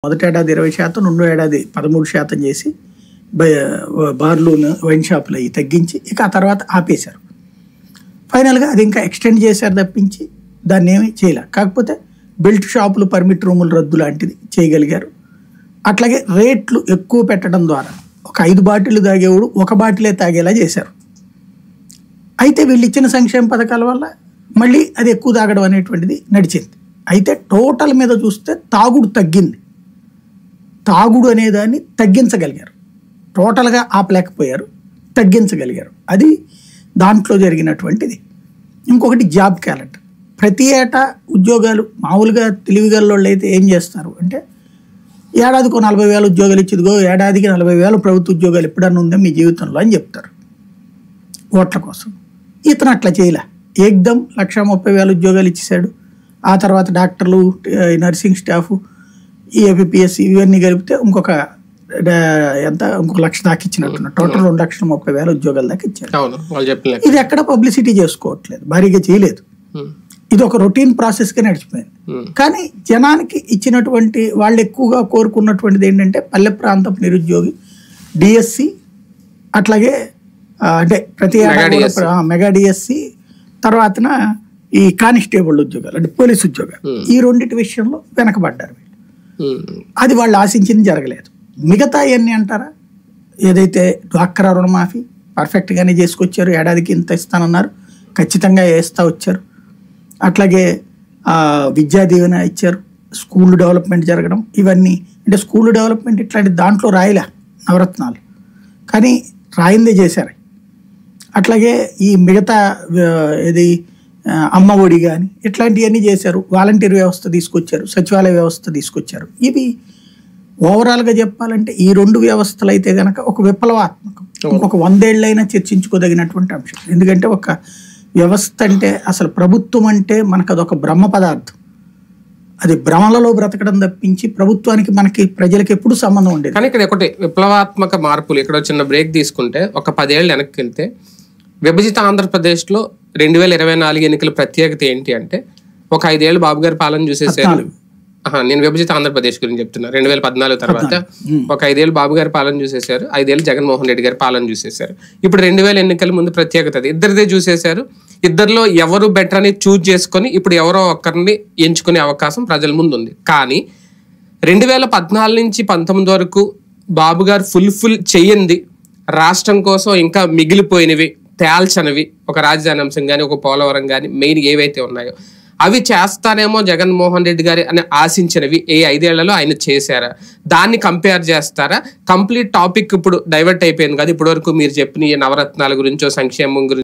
మొదటి ఏడాది 20%, రెండో ఏడాది 13% చేసి బార్లు, వైన్ షాపులు అవి తగ్గించి ఇక ఆ తర్వాత ఆపేశారు. ఫైనల్గా అది ఇంకా ఎక్స్టెండ్ చేశారు తప్పించి దాన్ని ఏమి చేయలే. కాకపోతే బెల్ట్ షాపులు, పర్మిట్ రూములు రద్దు లాంటిది చేయగలిగారు. అట్లాగే రేట్లు ఎక్కువ పెట్టడం ద్వారా ఒక 5 బాటిల్ తాగేవాడు 1 బాటిలే తాగేలా చేశారు. అయితే వీళ్ళు ఇచ్చిన సంక్షేమ పథకాల వల్ల మళ్ళీ అది ఎక్కువ తాగడం అనేటువంటిది నడిచింది. అయితే టోటల్ మీద చూస్తే తాగుడు తగ్గింది. తాగుడు అనేదాన్ని తగ్గించగలిగారు. టోటల్గా ఆపలేకపోయారు, తగ్గించగలిగారు. అది దాంట్లో జరిగినటువంటిది. ఇంకొకటి జాబ్ క్యాలెండర్. ప్రతి ఏటా ఉద్యోగాలు మామూలుగా తెలివిగల వాళ్ళు అయితే ఏం చేస్తారు అంటే ఏడాదికి 40,000 ఉద్యోగాలు ఇచ్చిదిగో, ఏడాదికి 40,000 ప్రభుత్వ ఉద్యోగాలు ఎప్పుడన్నా ఉందా మీ జీవితంలో అని చెప్తారు ఓట్ల కోసం. ఇతను అట్లా చేయలే. ఏకదం 1,30,000 ఉద్యోగాలు ఇచ్చేసాడు. ఆ తర్వాత డాక్టర్లు, నర్సింగ్ స్టాఫ్, ఈ ఏపీఎస్ ఇవన్నీ కలిపితే ఇంకొక 1,00,000 దాకా ఇచ్చినట్టున్నారు. టోటల్ 2,30,000 ఉద్యోగాల దాకా ఇచ్చారు. ఇది ఎక్కడ పబ్లిసిటీ చేసుకోవట్లేదు, భారీగా చేయలేదు. ఇది ఒక రొటీన్ ప్రాసెస్గా నడిచిపోయింది. కానీ జనానికి ఇచ్చినటువంటి వాళ్ళు ఎక్కువగా కోరుకున్నటువంటిది ఏంటంటే పల్లె ప్రాంతపు నిరుద్యోగి, డిఎస్సి, అట్లాగే అంటే ప్రతి మెగా డిఎస్సి, తర్వాతన ఈ కానిస్టేబుల్ ఉద్యోగాలు అంటే పోలీసు ఉద్యోగాలు, ఈ రెండింటి విషయంలో వెనకబడ్డారు వీళ్ళు. అది వాళ్ళు ఆశించింది జరగలేదు. మిగతా ఎన్ని అంటారా, ఏదైతే డ్వాక్రా రుణమాఫీ పర్ఫెక్ట్గానే చేసుకొచ్చారు, ఏడాదికి ఇంత ఇస్తానన్నారు, ఖచ్చితంగా వేస్తూ వచ్చారు. అట్లాగే విద్యా దీవెన ఇచ్చారు, స్కూల్ డెవలప్మెంట్ జరగడం, ఇవన్నీ అంటే స్కూల్ డెవలప్మెంట్ ఇట్లాంటి దాంట్లో రాయలే నవరత్నాలు, కానీ రాయిందే చేశారు. అట్లాగే ఈ మిగతా ఏది అమ్మ ఒడి కానీ ఇట్లాంటివన్నీ చేశారు. వాలంటీర్ వ్యవస్థ తీసుకొచ్చారు, సచివాలయ వ్యవస్థ తీసుకొచ్చారు. ఇవి ఓవరాల్గా చెప్పాలంటే ఈ 2 వ్యవస్థలు అయితే కనుక ఒక విప్లవాత్మకం, ఇంకొక 100 ఏళ్ళైనా చర్చించుకోదగినటువంటి అంశం. ఎందుకంటే ఒక వ్యవస్థ అంటే అసలు ప్రభుత్వం అంటే మనకు అదొక బ్రహ్మ పదార్థం. అది భ్రమలలో బ్రతకడం తప్పించి ప్రభుత్వానికి మనకి ప్రజలకు ఎప్పుడు సంబంధం ఉండేది. కానీ ఇక్కడ ఒకటి విప్లవాత్మక మార్పులు. ఇక్కడ చిన్న బ్రేక్ తీసుకుంటే ఒక 10 ఏళ్ళు వెనక్కి వెళ్తే విభజిత ఆంధ్రప్రదేశ్లో 2024 ఎన్నికల ప్రత్యేకత ఏంటి అంటే ఒక 5 ఏళ్ళు బాబు గారి పాలన చూసేసారు. నేను విభజిత ఆంధ్రప్రదేశ్ గురించి చెప్తున్నా. 2014 తర్వాత ఒక 5 ఏళ్ళు బాబు గారి పాలన చూసేశారు, 5 ఏళ్ళు జగన్మోహన్ రెడ్డి గారి పాలన చూసేశారు. ఇప్పుడు 2000 ఎన్నికల ముందు ప్రత్యేకత ఇద్దరిదే చూసేశారు. ఇద్దరిలో ఎవరు బెటర్ అని చూజ్ చేసుకొని ఇప్పుడు ఎవరో ఒక్కరిని ఎంచుకునే అవకాశం ప్రజల ముందు ఉంది. కానీ 2014 నుంచి 19 వరకు బాబు గారు ఫుల్ చెయ్యింది, రాష్ట్రం కోసం ఇంకా మిగిలిపోయినవి, తేల్చనివి, ఒక రాజధాని అంశం కానీ ఒక పోలవరం కానీ మెయిన్ ఏవైతే ఉన్నాయో అవి చేస్తానేమో జగన్మోహన్ రెడ్డి గారి అని ఆశించినవి 5 ఏళ్లలో ఆయన చేశారా? దాన్ని కంపేర్ చేస్తారా? కంప్లీట్ టాపిక్ ఇప్పుడు డైవర్ట్ అయిపోయింది కదా. ఇప్పటి వరకు మీరు చెప్పిన నవరత్నాల గురించో సంక్షేమం గురించి